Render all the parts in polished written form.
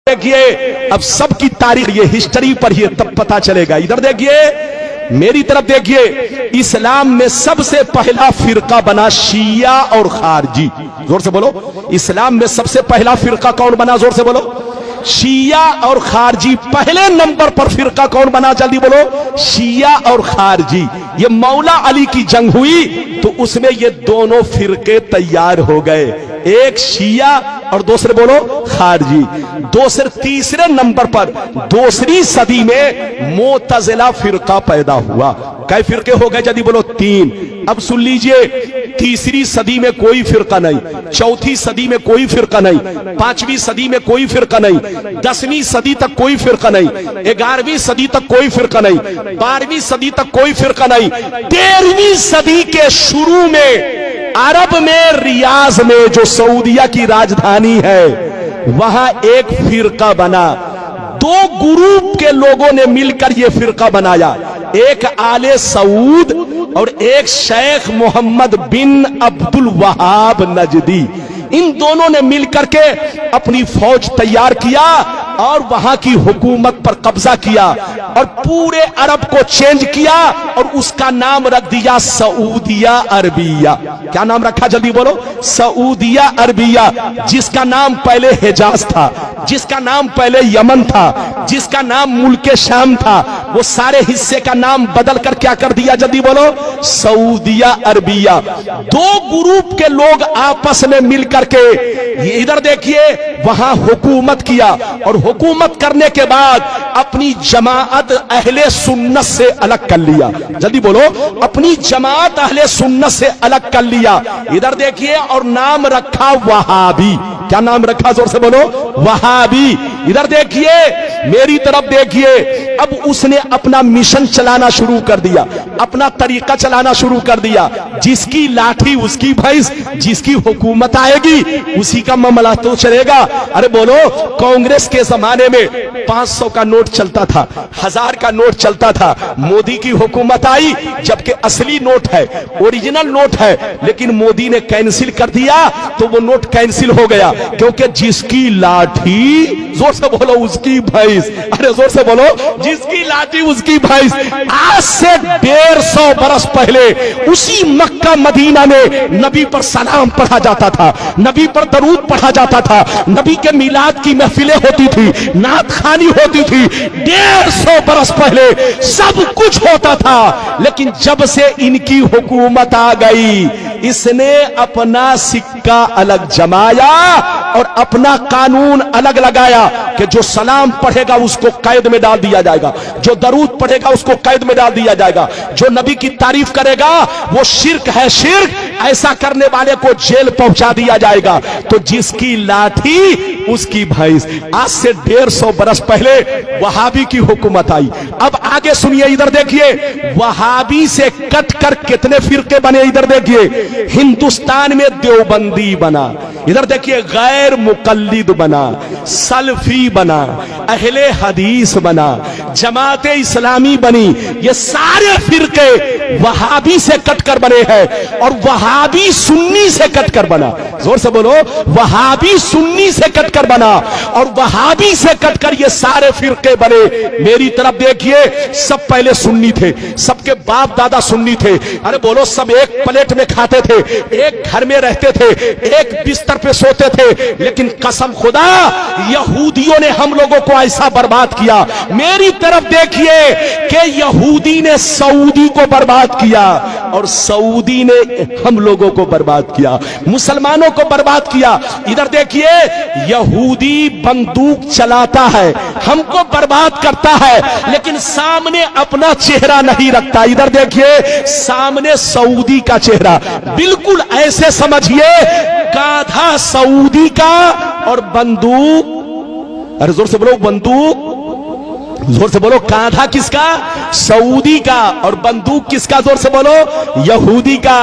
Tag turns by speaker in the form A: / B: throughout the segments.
A: دیکھیے اب سب کی تاریخ یہ ہسٹری پر ہی تب پتا چلے گا. ادھر دیکھیے میری طرف دیکھیے, اسلام میں سب سے پہلا فرقہ بنا شیعہ اور خارجی. زور سے بولو, اسلام میں سب سے پہلا فرقہ کون بنا؟ زور سے بولو. شیعہ اور خارجی. پہلے نمبر پر فرقہ کون بنا؟ جلدی بولو. شیعہ اور خارجی. یہ مولا علی کی جنگ ہوئی تو اس میں یہ دونوں فرقے تیار ہو گئے, ایک شیعہ اور دوسرے بولو خارجی. تیسرے نمبر پر دوسری صدی میں معتزلہ فرقہ پیدا ہوا. کئی فرقے ہو گئے؟ جلدی بولو. 3. اب سن لیجئے, تیسری صدی میں کوئی فرقہ نہیں, چوتھی صدی میں کوئی فرقہ نہیں, 5ویں صدی میں کوئی فرقہ نہیں, 10ویں صدی تک کوئی فرقہ نہیں, 11ویں صدی تک کوئی فرقہ نہیں, 12ویں صدی تک کوئی فرقہ نہیں. 13ویں صدی کے شروع میں عرب میں ریاض میں جو سعودیہ کی راجدھانی ہے وہاں ایک فرقہ بنا. 2 گروپ کے لوگوں نے مل کر یہ فرقہ بنایا, ایک آل سعود اور ایک شیخ محمد بن عبد الوہاب نجدی. ان دونوں نے مل کر کے اپنی فوج تیار کیا اور وہاں کی حکومت پر قبضہ کیا اور پورے عرب کو چینج کیا اور اس کا نام رکھ دیا سعودیہ عربیہ. کیا نام رکھا؟ جلدی بولو. سعودیہ عربیہ. جس کا نام پہلے حجاز تھا, جس کا نام پہلے یمن تھا, جس کا نام ملک شام تھا, وہ سارے حصے کا نام بدل کر کیا کر دیا؟ جلدی بولو. سعودیہ عربیہ. 2 گروپ کے لوگ آپس میں مل کر کے ادھر دیکھیے وہاں حکومت کیا اور حکومت کرنے کے بعد اپنی جماعت اہل سنت سے الگ کر لیا. جلدی بولو. اپنی جماعت اہل سنت سے الگ کر لیا. ادھر دیکھیے اور نام رکھا وہابی. کیا نام رکھا؟ زور سے بولو. وہابی. ادھر دیکھیے میری طرف دیکھیے, اب اس نے اپنا مشن چلانا شروع کر دیا, اپنا طریقہ چلانا شروع کر دیا. جس کی لاٹھی اس کی بھینس, جس کی حکومت آئے گی اسی کا معاملہ تو چلے گا. ارے بولو, کانگریس کے زمانے میں 500 کا نوٹ چلتا تھا, 1000 کا نوٹ چلتا تھا. مودی کی حکومت آئی, جبکہ اصلی نوٹ ہے, اوریجنل نوٹ ہے, لیکن مودی نے کینسل کر دیا تو وہ نوٹ کینسل ہو گیا, کیونکہ جس کی لاٹھی, زور سے بولو, اس کی بھینس. ارے زور سے بولو, جس کی لاٹھی اس کی بھینس. آج سے 150 برس پہلے اسی مکہ مدینہ میں نبی پر سلام پڑھا جاتا تھا, نبی پر درود پڑھا جاتا تھا, نبی کے میلاد کی محفلیں ہوتی تھی, نعت خوانی ہوتی تھی. 150 برس پہلے سب کچھ ہوتا تھا, لیکن جب سے ان کی حکومت آ گئی اس نے اپنا سکہ الگ جمایا اور اپنا قانون الگ لگایا کہ جو سلام پڑھے گا اس کو قید میں ڈال دیا جائے گا, جو درود پڑھے گا اس کو قید میں ڈال دیا جائے گا, جو نبی کی تعریف کرے گا وہ شرک ہے شرک, ایسا کرنے والے کو جیل پہنچا دیا جائے گا. تو جس کی لاٹھی اس کی بھینس. آج سے 150 برس پہلے وہابی کی حکومت آئی. اب آگے سنیے, ادھر دیکھیے وہابی سے کٹ کر کتنے فرقے بنے. ادھر دیکھیے ہندوستان میں دیوبندی بنا, ادھر دیکھیے غیر مقلد بنا, سلفی بنا, اہل حدیث بنا, جماعت اسلامی بنی. یہ سارے فرقے وہابی سے کٹ کر بنے ہیں اور وہابی سنی سے کٹ کر بنا. زور سے بولو. وہابی سنی سے کٹ کر بنا اور وہابی سے کٹ کر یہ سارے فرقے بنے. میری طرف دیکھیے, سب پہلے سنی تھے, سب کے باپ دادا سنی تھے. ارے بولو, سب ایک پلیٹ میں کھاتے تھے, ایک گھر میں رہتے تھے, ایک بستر پہ سوتے تھے. لیکن قسم خدا یہودیوں نے ہم لوگوں کو ایسا برباد کیا. میری طرف دیکھیے کہ یہودی نے سعودی کو برباد کیا اور سعودی نے ہم لوگوں کو برباد کیا, مسلمانوں کو برباد کیا. ادھر دیکھیے یہودی بندوق چلاتا ہے, ہم کو برباد کرتا ہے, لیکن سامنے اپنا چہرہ نہیں رکھتا. ادھر دیکھیے سامنے سعودی کا چہرہ, بالکل ایسے سمجھیے گادھا سعودی کا اور بندوق, ارے زور سے بولو, بندوق, زور سے بولو, کاندھا کس کا؟ سعودی کا, اور بندوق کس کا؟ زور سے بولو, یہودی کا.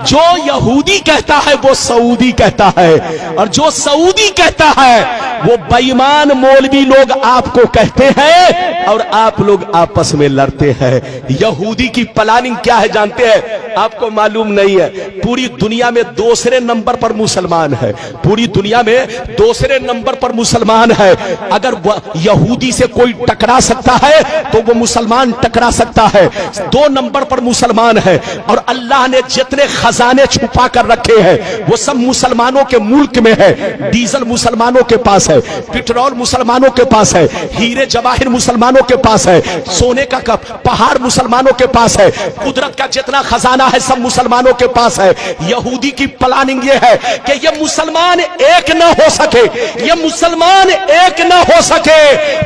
A: جو یہودی کہتا ہے وہ سعودی کہتا ہے, اور جو سعودی کہتا ہے وہ बेईमान मौलवी लोग आपको कहते हैं और आप लोग आपस में लड़ते हैं। यहूदी की प्लानिंग क्या है जानते हैं? आपको मालूम नहीं है। पूरी दुनिया में दूसरे नंबर पर मुसलमान है, पूरी दुनिया में दूसरे नंबर पर मुसलमान है। अगर यहूदी से कोई टकरा सकता है तो वो मुसलमान टकरा सकता है। 2 नंबर पर मुसलमान है। और अल्लाह ने जितने खजाने छुपा कर रखे हैं वो सब मुसलमानों के मुल्क में है। डीजल मुसलमानों के पास है, पेट्रोल मुसलमानों के पास है, हीरे जवाहिर मुसलमानों के पास है, सोने का पहाड़ मुसलमानों के पास है, कुदरत का जितना खजाना है सब मुसलमानों के पास है। यहूदी की प्लानिंग ये है कि ये मुसलमान एक न हो सके, ये मुसलमान एक न हो सके।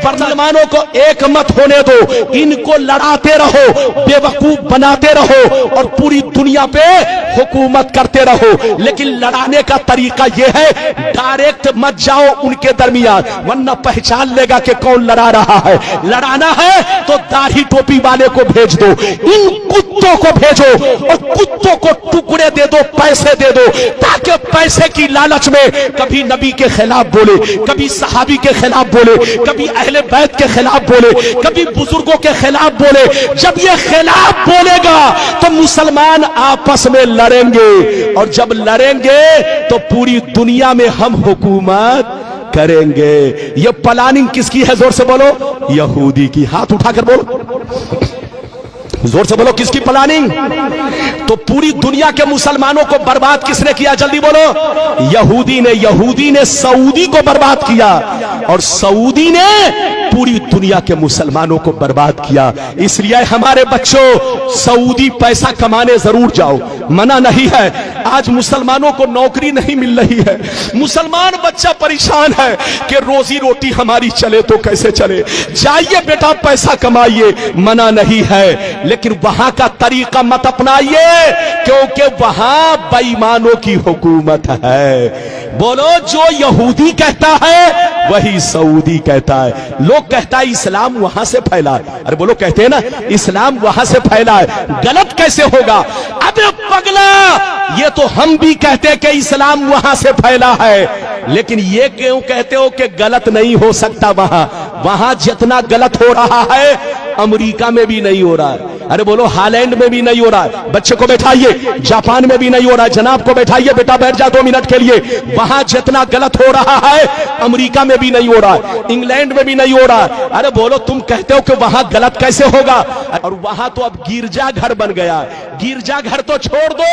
A: मुसलमानों को एक मत होने दो, इनको लड़ाते रहो, बेवकूफ बनाते रहो और पूरी दुनिया पे हुकूमत करते रहो। लेकिन लड़ाने का तरीका यह है, डायरेक्ट मत जाओ उनके दरमियान, वरना पहचान लेगा कि कौन लड़ा रहा है। लड़ाना है तो दाढ़ी टोपी वाले को भेज दो, इन कुत्तों को भेजो और कुत्तों को टुकड़े दे दो, पैसे दे दो, ताकि पैसे की लालच में कभी नबी के खिलाफ बोले, कभी सहाबी के खिलाफ बोले, कभी अहले बैत के खिलाफ बोले, कभी बुजुर्गों के खिलाफ बोले। जब ये खिलाफ बोलेगा तो मुसलमान आपस में लड़ेंगे और जब लड़ेंगे तो पूरी दुनिया में हम हुकूमत करेंगे। ये प्लानिंग किसकी है? जोर से बोलो, यहूदी की। हाथ उठाकर बोलो, जोर से बोलो, किसकी प्लानिंग? तो पूरी दुनिया के मुसलमानों को बर्बाद किसने किया? जल्दी बोलो, यहूदी ने। यहूदी ने सऊदी को बर्बाद किया और सऊदी ने पूरी दुनिया के मुसलमानों को बर्बाद किया। इसलिए हमारे बच्चों, सऊदी पैसा कमाने जरूर जाओ, मना नहीं है। आज मुसलमानों को नौकरी नहीं मिल रही है, मुसलमान बच्चा परेशान है कि रोजी रोटी हमारी चले तो कैसे चले। जाइए बेटा, पैसा कमाइए, मना नहीं है, लेकिन वहां का तरीका मत अपनाइए क्योंकि वहां बेईमानों की हुकूमत है। बोलो, जो यहूदी कहता है वही सऊदी कहता है। लोग कहता है इस्लाम वहां से फैला है। अरे बोलो, कहते हैं ना इस्लाम वहां से फैला है, गलत कैसे होगा? अबे पगला, ये तो हम भी कहते हैं कि इस्लाम वहां से फैला है, लेकिन ये क्यों कहते हो कि गलत नहीं हो सकता? वहां जितना गलत हो रहा है अमेरिका में भी नहीं हो रहा है। अरे बोलो, हालैंड में भी नहीं हो रहा है। बच्चे को बैठाइए, जापान में भी नहीं हो रहा है। जनाब को बैठाइए, बेटा बैठ जा 2 मिनट के लिए। वहां जितना गलत हो रहा है अमेरिका में भी नहीं हो रहा है, इंग्लैंड में भी नहीं हो रहा है। अरे बोलो, तुम कहते हो कि वहां गलत कैसे होगा? और वहां तो अब गिरजा घर बन गया। गिरजा घर तो छोड़ दो,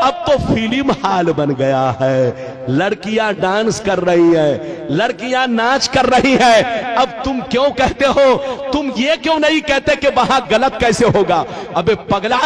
A: अब तो फिल्म हॉल बन गया है। लड़कियां डांस कर रही है, लड़कियां नाच कर रही है। अब तुम क्यों कहते हो? तुम ये क्यों नहीं कहते कि वहां गलत कैसे होगा? अबे पगला,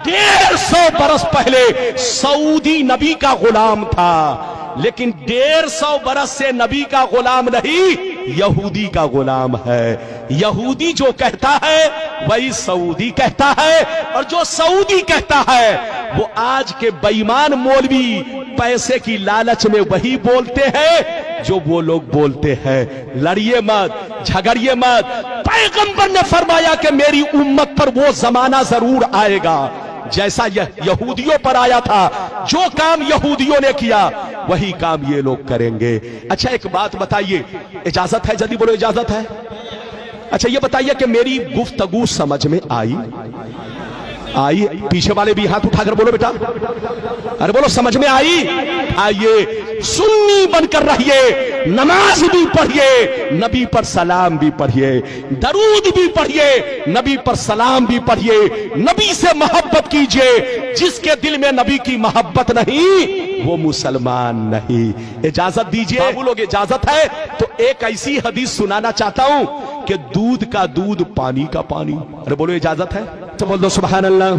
A: 150 बरस पहले सऊदी नबी का गुलाम था, लेकिन 150 बरस से नबी का गुलाम नहीं, यहूदी का गुलाम है। यहूदी जो कहता है वही सऊदी कहता है, और जो सऊदी कहता है वो आज के बेईमान मौलवी पैसे की लालच में वही बोलते हैं जो वो लोग बोलते हैं। लड़िए मत, झगड़िए मत। पैगंबर ने फरमाया कि मेरी उम्मत पर वो जमाना जरूर आएगा जैसा यहूदियों पर आया था। जो काम यहूदियों ने किया वही काम ये लोग करेंगे। अच्छा, एक बात बताइए, इजाजत है? जल्दी बोलो, इजाजत है? अच्छा, ये बताइए कि मेरी गुफ्तगू समझ में आई? पीछे वाले भी हाथ उठाकर बोलो बेटा। अरे बोलो, समझ में आई? आइए, सुन्नी बनकर रहिए, नमाज भी पढ़िए, नबी पर सलाम भी पढ़िए, दरूद भी पढ़िए, नबी पर सलाम भी पढ़िए, नबी से मोहब्बत कीजिए। जिसके दिल में नबी की मोहब्बत नहीं वो मुसलमान नहीं। इजाजत दीजिए बाबू लोग, इजाजत है तो एक ऐसी हदीस सुनाना चाहता हूं कि दूध का दूध, पानी का पानी। अरे बोलो, इजाजत है तो बोल दो सुभान अल्लाह,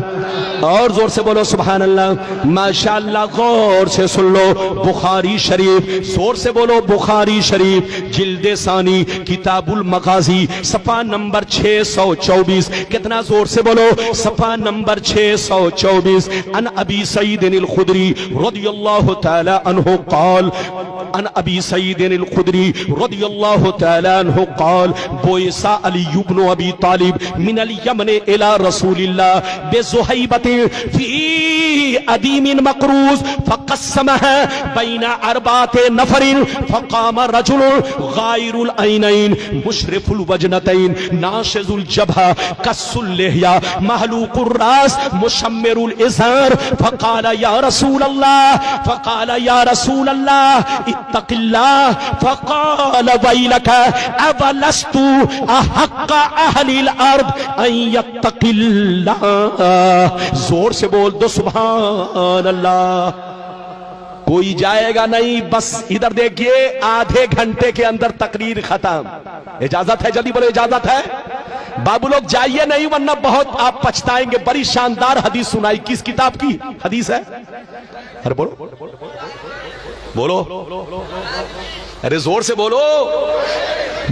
A: और जोर से बोलो सुभान अल्लाह, माशाअल्लाह। गौर से सुन लो, बुखारी शरीफ, जोर से बोलो बुखारी शरीफ, जिल्दे सानी, किताबुल मगाजी, सफा नंबर 624। कितना? जोर से बोलो, सफा नंबर 624। अन अबी सईद अल खुदरी रदियल्लाहु तआला अन्हु क़ाल, अन अबी सईद अल खुदरी रदियल्लाहु तआला अन्हु क़ाल, बोयसा अली इब्न अबी तालिब मिन अल यमन इला रसूलिल्लाह बेज़ुहैबत फी अदीम मकरूज फक़स्समहा बैन अरबात नफरिन फक़ाम रजुल गायरुल ऐनैन मुशरिफुल वजनतैन नाशिजुल जबहा कस्सुल लिहया महलूकुर रास मुशम्मिरुल इज़ार फक़ाल या रसूल अल्लाह इत्तक़िल्लाह फक़ाल वैलक अवलस्तु अहक्का अहलिल अर्द अन यत्तक़िल्लाह। जोर से बोल दो सुभान अल्लाह। कोई जाएगा नहीं, बस इधर देखिए, आधे घंटे के अंदर तकरीर खत्म। इजाजत है? जल्दी बोलो इजाजत है? बाबू लोग जाइए नहीं, वरना बहुत आप पछताएंगे। बड़ी शानदार हदीस सुनाई। किस किताब की हदीस है? अरे बोलो बोलो, अरे जोर से बोलो।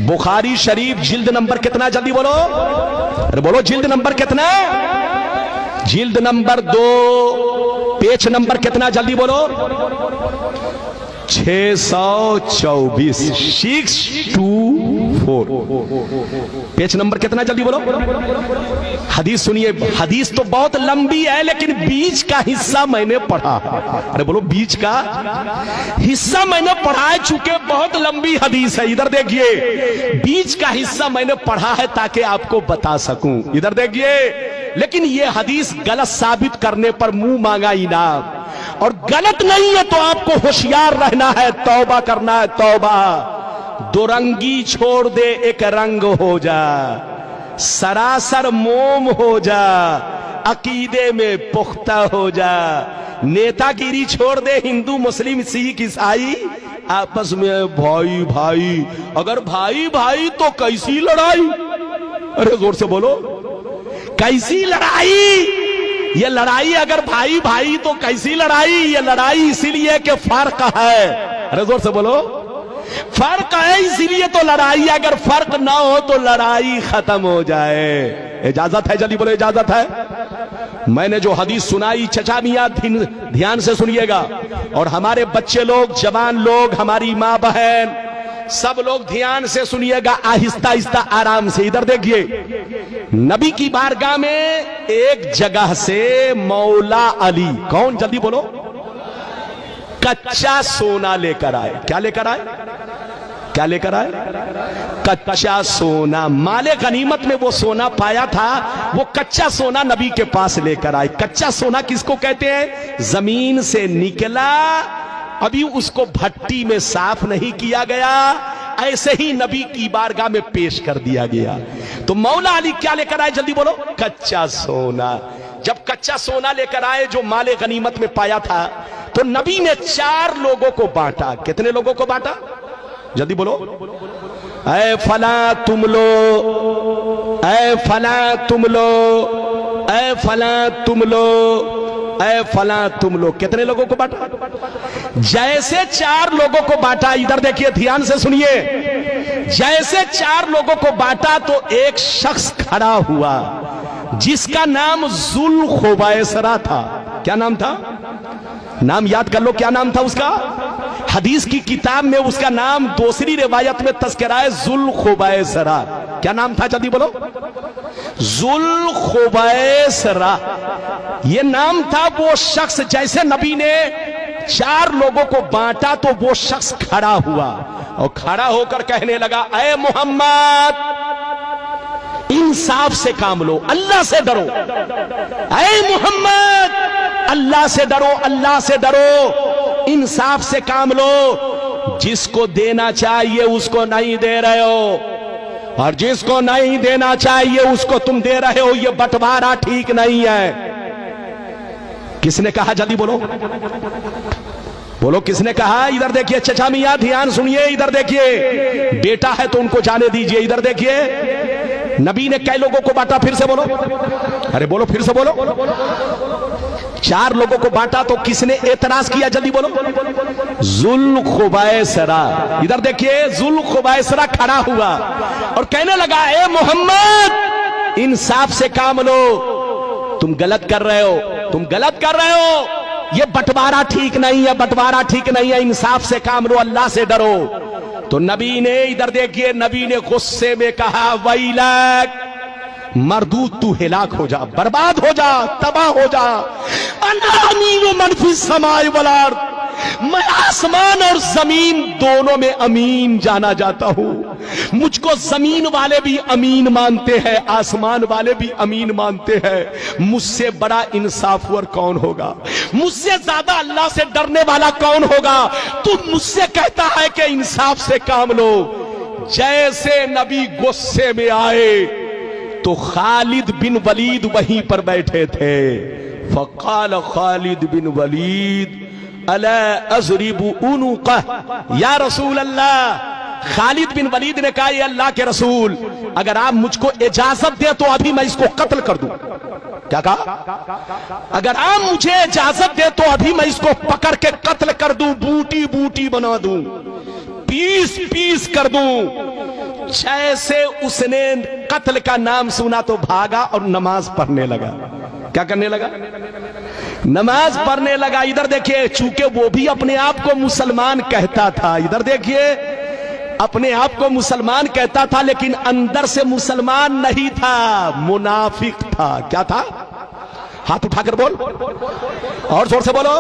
A: बुखारी शरीफ जिल्द नंबर कितना? जल्दी बोलो, अरे बोलो जिल्द नंबर कितना? जिल्द नंबर 2, पेज नंबर कितना? जल्दी बोलो। 624, 624, पेज नंबर कितना? जल्दी बोलो। हदीस सुनिए। हदीस तो बहुत लंबी है, लेकिन बीच का हिस्सा मैंने पढ़ा। अरे बोलो, बीच का हिस्सा मैंने पढ़ा है, चूंकि बहुत लंबी हदीस है। इधर देखिए, बीच का हिस्सा मैंने पढ़ा है ताकि आपको बता सकूं। इधर देखिए, लेकिन यह हदीस गलत साबित करने पर मुंह मांगा इनाम, और गलत नहीं है तो आपको होशियार रहना है, तौबा करना है, तौबा। दो रंगी छोड़ दे, एक रंग हो जा, सरासर मोम हो जा, अकीदे में पुख्ता हो जा। नेतागिरी छोड़ दे, हिंदू मुस्लिम सिख ईसाई आपस में भाई भाई। अगर भाई भाई तो कैसी लड़ाई? अरे जोर से बोलो, कैसी लड़ाई? ये लड़ाई अगर भाई भाई तो कैसी लड़ाई? ये लड़ाई इसीलिए कि फर्क है। अरे जोर से बोलो, फर्क है इसीलिए तो लड़ाई। अगर फर्क ना हो तो लड़ाई खत्म हो जाए। इजाजत है? जल्दी बोलो इजाजत है? मैंने जो हदीस सुनाई, चचा मियां ध्यान से सुनिएगा, और हमारे बच्चे लोग, जवान लोग, हमारी माँ बहन, सब लोग ध्यान से सुनिएगा, आहिस्ता आहिस्ता आराम से। इधर देखिए, नबी की बारगाह में एक जगह से मौला अली, कौन? जल्दी बोलो, कच्चा सोना लेकर आए। क्या लेकर आए? क्या लेकर आए? कच्चा सोना। माले गनीमत में वो सोना पाया था, वो कच्चा सोना नबी के पास लेकर आए। कच्चा सोना किसको कहते हैं? जमीन से निकला, अभी उसको भट्टी में साफ नहीं किया गया, ऐसे ही नबी की बारगाह में पेश कर दिया गया। तो मौला अली क्या लेकर आए? जल्दी बोलो, कच्चा सोना। जब कच्चा सोना लेकर आए जो माले गनीमत में पाया था, तो नबी ने 4 लोगों को बांटा। कितने लोगों को बांटा? जल्दी बोलो। ऐ फला तुम लो, ऐ फला तुम लो, ऐ फला तुम लो, ऐ फला तुम लो। कितने लोगों को बांटा? जैसे 4 लोगों को बांटा, इधर देखिए, ध्यान से सुनिए, जैसे 4 लोगों को बांटा तो एक शख्स खड़ा हुआ जिसका नाम जुल खुबैसरा था। क्या नाम था? नाम याद कर लो, क्या नाम था उसका? हदीस की किताब में उसका नाम दूसरी रिवायत में तस्करा है, जुल खुबैसरा। क्या नाम था? जल्दी बोलो। जुल खुबैसरा ये नाम था। वो शख्स, जैसे नबी ने 4 लोगों को बांटा तो वो शख्स खड़ा हुआ और खड़ा होकर कहने लगा, ऐ मोहम्मद, इंसाफ से काम लो, अल्लाह से डरो। ऐ मोहम्मद, अल्लाह से डरो, अल्लाह से डरो, इंसाफ से काम लो। जिसको देना चाहिए उसको नहीं दे रहे हो, और जिसको नहीं देना चाहिए उसको तुम दे रहे हो। ये बंटवारा ठीक नहीं है। किसने कहा? जल्दी बोलो, बोलो किसने कहा? इधर देखिए चचा मियां, ध्यान सुनिए। इधर देखिए, बेटा है तो उनको जाने दीजिए। इधर देखिए, नबी ने कई लोगों को बांटा? फिर से बोलो, अरे बोलो, फिर से बोलो। 4 लोगों को बांटा तो किसने एतराज किया? जल्दी बोलो। जुल खुबैसरा। इधर देखिए, जुल खुबैसरा खड़ा हुआ और कहने लगा, ए मोहम्मद, इंसाफ से काम लो, तुम गलत कर रहे हो, तुम गलत कर रहे हो। ये बंटवारा ठीक नहीं है, बंटवारा ठीक नहीं है, इंसाफ से काम लो, अल्लाह से डरो। तो नबी ने, इधर देखिए, नबी ने गुस्से में कहा, वैलक, मरदूद तू हिलाक हो जा, बर्बाद हो जा, तबाह हो जा। अना अमीनु मन फिस समाए वल अर्द, मैं आसमान और जमीन दोनों में अमीन जाना जाता हूं। मुझको जमीन वाले भी अमीन मानते हैं, आसमान वाले भी अमीन मानते हैं। मुझसे बड़ा इंसाफवर कौन होगा? मुझसे ज्यादा अल्लाह से डरने वाला कौन होगा? तू मुझसे कहता है कि इंसाफ से काम लो। जैसे नबी गुस्से में आए तो खालिद बिन वलीद वहीं पर बैठे थे। फकाल खालिद बिन वलीद अला अज़रिबु उनुक़ह या रसूल अल्लाह। खालिद बिन वलीद ने कहा, ये अल्लाह के रसूल, अगर आप मुझको इजाजत दे तो अभी मैं इसको कत्ल कर दूं। क्या कहा? अगर आप मुझे इजाजत दे तो अभी मैं इसको पकड़ के कत्ल कर दूं, बूटी बूटी बना दूं, पीस पीस कर दूं। जैसे उसने कत्ल का नाम सुना तो भागा और नमाज पढ़ने लगा। क्या करने लगा? नमाज पढ़ने लगा। इधर देखिए, चूंकि वो भी अपने आप को मुसलमान कहता था, इधर देखिए, अपने आप को मुसलमान कहता था लेकिन अंदर से मुसलमान नहीं था, मुनाफिक था। क्या था? हाथ उठाकर बोल, और जोर से बोलो।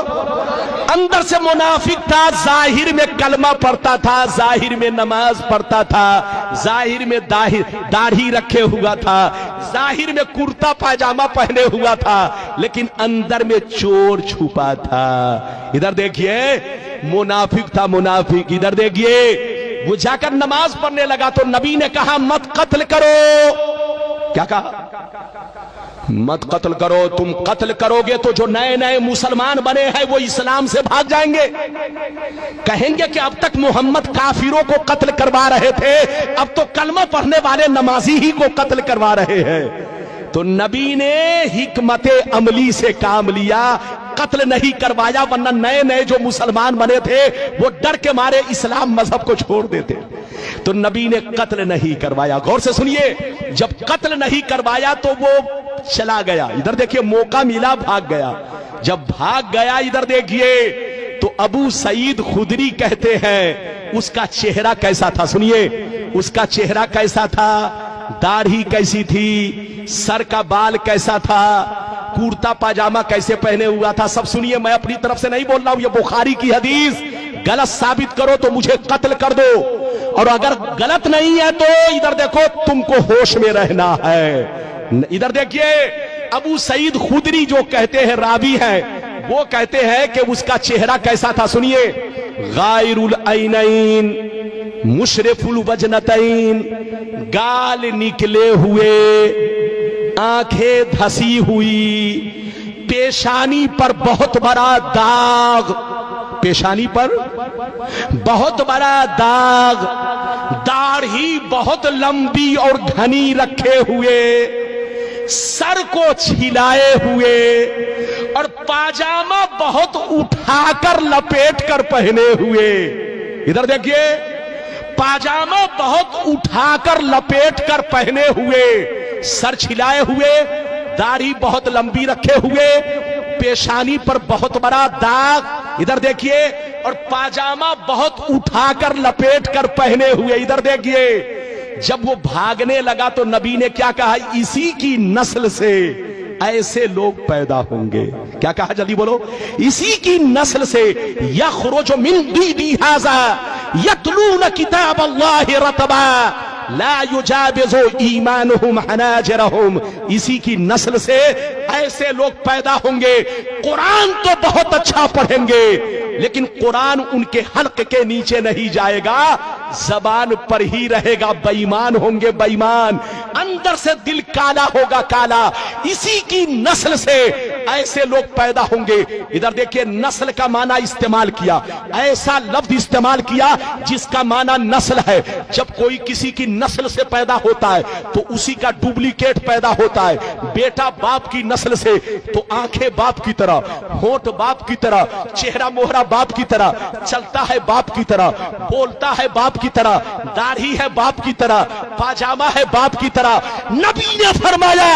A: अंदर से मुनाफिक था, जाहिर में कलमा पढ़ता था, जाहिर में नमाज पढ़ता था, जाहिर में दाढ़ी रखे हुआ था, जाहिर में कुर्ता पायजामा पहने हुआ था, लेकिन अंदर में चोर छुपा था। इधर देखिए, मुनाफिक था, मुनाफिक। इधर देखिए, वो जाकर नमाज पढ़ने लगा तो नबी ने कहा, मत कत्ल करो। क्या कहा? मत कत्ल करो। तुम कत्ल करोगे तो जो नए नए मुसलमान बने हैं वो इस्लाम से भाग जाएंगे, कहेंगे कि अब तक मोहम्मद काफिरों को कत्ल करवा रहे थे, अब तो कलमा पढ़ने वाले नमाजी ही को कत्ल करवा रहे हैं। तो नबी ने हिकमते अमली से काम लिया, कत्ल नहीं करवाया, वरना नए नए जो मुसलमान बने थे वो डर के मारे इस्लाम मजहब को छोड़ देते। तो नबी ने कत्ल नहीं करवाया। गौर से सुनिए, जब कत्ल नहीं करवाया तो वो चला गया। इधर देखिए, मौका मिला, भाग गया। जब भाग गया, इधर देखिए, तो अबू सईद खुदरी कहते हैं उसका चेहरा कैसा था। सुनिए, उसका चेहरा कैसा था, दाढ़ी कैसी थी, सर का बाल कैसा था, कुर्ता पाजामा कैसे पहने हुआ था, सब सुनिए। मैं अपनी तरफ से नहीं बोल रहा हूं, ये बुखारी की हदीस। गलत साबित करो तो मुझे कत्ल कर दो, और अगर गलत नहीं है तो इधर देखो, तुमको होश में रहना है। इधर देखिए, अबू सईद खुदरी जो कहते हैं, रावी हैं, वो कहते हैं कि उसका चेहरा कैसा था। सुनिए, गायरुल ऐनैन मुशरिफुल वजनतैन, गाल निकले हुए, आंखें धसी हुई, पेशानी पर बहुत बड़ा दाग, पेशानी पर बहुत बड़ा दाग, दाढ़ी बहुत लंबी और घनी रखे हुए, सर को छिलाए हुए, और पाजामा बहुत उठाकर लपेट कर पहने हुए। इधर देखिए, पाजामा बहुत उठाकर लपेट कर पहने हुए, सर छिलाए हुए, दाढ़ी बहुत लंबी रखे हुए, पेशानी पर बहुत बड़ा दाग। इधर देखिए, और पाजामा बहुत उठाकर लपेट कर पहने हुए। इधर देखिए, जब वो भागने लगा तो नबी ने क्या कहा, इसी की नस्ल से ऐसे लोग पैदा होंगे। क्या कहा, जल्दी बोलो। इसी की नस्ल से यखरुजु मिन दीदी हाज़ा यतलून किताब अल्लाह रतबा ला युजाबिज़ु ईमानुहुम हनाजिरहुम। इसी की नस्ल से ऐसे लोग पैदा होंगे, कुरान तो बहुत अच्छा पढ़ेंगे लेकिन कुरान उनके हल्क के नीचे नहीं जाएगा, जबान पर ही रहेगा। बेईमान होंगे, बेईमान, अंदर से दिल काला होगा, काला। इसी की नस्ल से ऐसे लोग पैदा होंगे। इधर देखिए, नस्ल का माना इस्तेमाल किया, ऐसा लफ्ज इस्तेमाल किया जिसका माना नस्ल है। जब कोई किसी की नस्ल से पैदा होता है तो उसी का डुप्लीकेट पैदा होता है। बेटा बाप की नस्ल से तो आंखें बाप की तरह, होंठ बाप की तरह, चेहरा मोहरा बाप की तरह, चलता है बाप की तरह, बोलता है बाप की तरह, दाढ़ी है बाप की तरह, पाजामा है बाप की तरह। नबी ने फरमाया,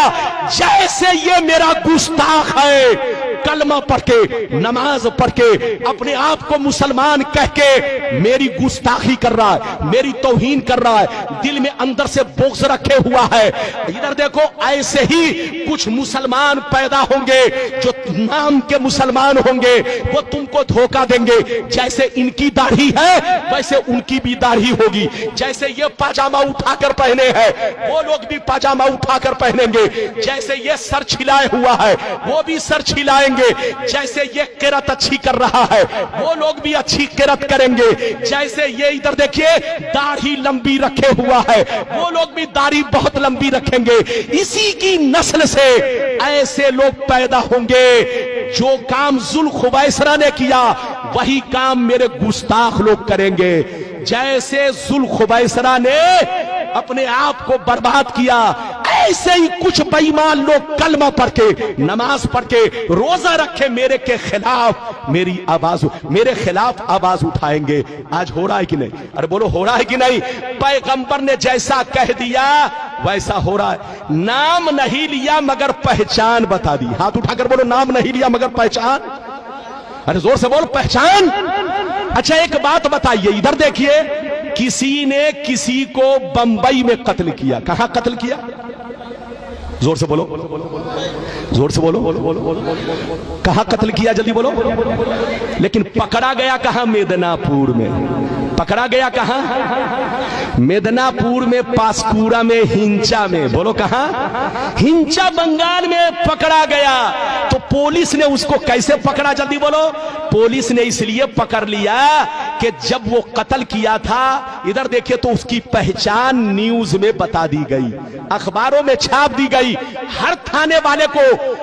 A: जैसे ये मेरा गुस्ताख है کلمہ پڑھ کے نماز پڑھ کے اپنے آپ کو مسلمان کہہ کے میری گستاخی کر رہا ہے, میری توہین کر رہا ہے, دل میں اندر سے بغض رکھے ہوا ہے. ادھر دیکھو ایسے ہی کچھ مسلمان پیدا ہوں گے جو نام کے مسلمان ہوں گے, وہ تم کو دھوکہ دیں گے. جیسے ان کی داڑھی ہے ویسے ان کی بھی داڑھی ہوگی, جیسے یہ پاجامہ اٹھا کر پہنے ہیں وہ لوگ بھی پاجامہ اٹھا کر پہنیں گے, جیسے یہ سر چھلائے ہوا ہے وہ بھی سر چھلائیں گے, جیسے یہ قرت اچھی کر رہا ہے وہ لوگ بھی اچھی قرت کریں گے, جیسے یہ ادھر دیکھیے داڑھی لمبی رکھے ہوا ہے وہ لوگ بھی داڑھی بہت لمبی رکھیں گے. اسی کی نسل سے ایسے لوگ پیدا ہوں گے جو کام ذوالخویسرہ نے کیا وہی کام میرے گستاخ لوگ کریں گے. جیسے ذوالخویسرہ نے اپنے آپ کو برباد کیا ایسے ہی کچھ بے ایمان لوگ کلمہ پڑھ کے نماز پڑھ کے روزہ رکھے میرے کے خلاف میرے خلاف آواز اٹھائیں گے. آج ہو رہا ہے کہ نہیں؟ ارے بولو ہو رہا ہے کہ نہیں؟ پیغمبر نے جیسا کہہ دیا ویسا ہو رہا ہے. نام نہیں لیا مگر پہچان بتا دی. ہاتھ اٹھا کر بولو نام نہیں لیا مگر پہچان. ارے زور سے بول پہچان. اچھا ایک بات بتائیے, ادھر دیکھیے, کسی نے کسی کو بمبئی میں قتل کیا. کہاں قتل کیا؟ زور سے بولو, زور سے بولو. کہاں قتل کیا؟ جلدی بولو. لیکن پکڑا گیا کہاں؟ میدنا پور میں. پکڑا گیا کہاں؟ میدنا پور میں, پاسپورا میں, ہنچا میں. بولو کہاں؟ ہنچا بنگال میں پکڑا گیا. تو پولیس نے اس کو کیسے پکڑا؟ جلدی بولو. پولیس نے اس لیے پکڑ لیا کہ جب وہ قتل کیا تھا, ادھر دیکھیں تو اس کی پہچان نیوز میں بتا دی گئی, اخباروں میں چھاپ دی گئی, ہر تھانے والے کو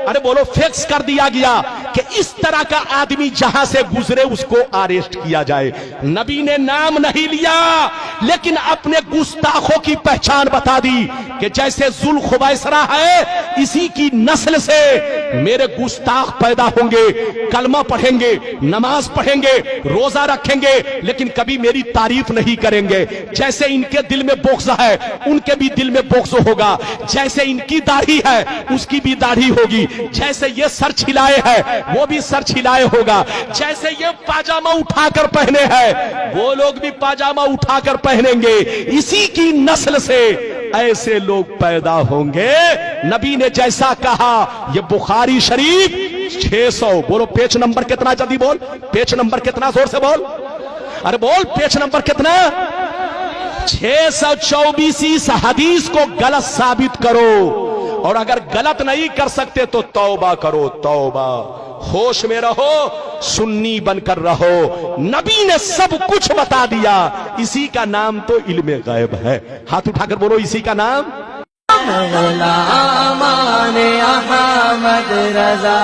A: ارے بولو فیکس کر دیا گیا کہ اس طرح کا آدمی جہاں سے گزرے اس کو اریسٹ کیا جائے. نبی نے نام نہیں لیا لیکن اپنے گستاخوں کی پہچان بتا دی کہ جیسے ذوالخویسرہ ہے اسی کی نسل سے میرے گستاخ پیدا ہوں گے, کلمہ پڑھیں گے, نماز پڑھیں گے, روزہ رکھیں گے, لیکن کبھی میری تعریف نہیں کریں گے. جیسے ان کے دل میں بغض ہے ان کے بھی دل میں بغض ہوگا, جیسے ان کی داڑھی ہے اس کی بھی داڑھی ہوگی, جیسے یہ سر چھلائے ہے وہ بھی سر چھلائے ہوگا, جیسے یہ پاجامہ اٹھا کر پہنے ہیں وہ لوگ بھی پاجامہ اٹھا کر پہنیں گے. اسی کی نسل سے ایسے لوگ پیدا ہوں گے. نبی نے جیسا کہا, یہ بخاری شریف 600. بولو پیج نمبر کتنا؟ جلدی بول پیج نمبر کتنا؟ زور سے بول. ارے بول پیج نمبر کتنا؟ 624. اس حدیث کو غلط ثابت کرو, اور اگر غلط نہیں کر سکتے تو توبہ کرو, توبہ. ہوش میں رہو, سنی بن کر رہو. نبی نے سب کچھ بتا دیا, اسی کا نام تو علم غیب ہے. ہاتھ اٹھا کر بولو اسی کا نام.
B: غلامان احمد رضا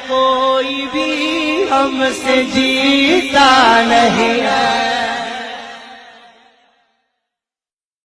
B: کوئی بھی ہم سے جیتا نہیں ہے.